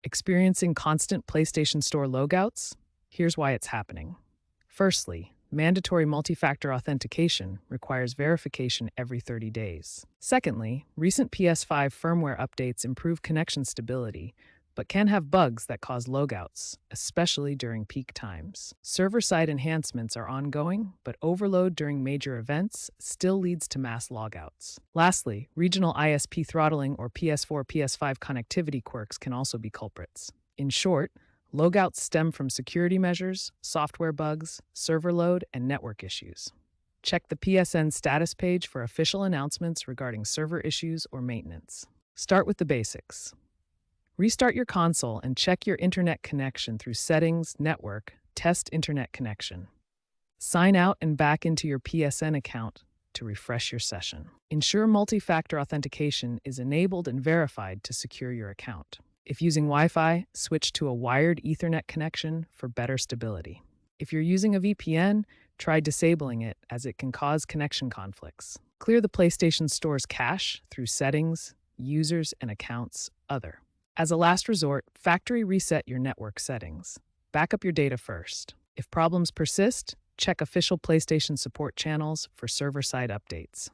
Experiencing constant PlayStation Store logouts? Here's why it's happening. Firstly, mandatory multi-factor authentication requires verification every 30 days. Secondly, recent PS5 firmware updates improve connection stability, but can have bugs that cause logouts, especially during peak times. Server-side enhancements are ongoing, but overload during major events still leads to mass logouts. Lastly, regional ISP throttling or PS4 PS5 connectivity quirks can also be culprits. In short, logouts stem from security measures, software bugs, server load, and network issues. Check the PSN status page for official announcements regarding server issues or maintenance. Start with the basics. Restart your console and check your internet connection through Settings, Network, Test Internet Connection. Sign out and back into your PSN account to refresh your session. Ensure multi-factor authentication is enabled and verified to secure your account. If using Wi-Fi, switch to a wired Ethernet connection for better stability. If you're using a VPN, try disabling it as it can cause connection conflicts. Clear the PlayStation Store's cache through Settings, Users and Accounts, Other. As a last resort, factory reset your network settings. Back up your data first. If problems persist, check official PlayStation support channels for server-side updates.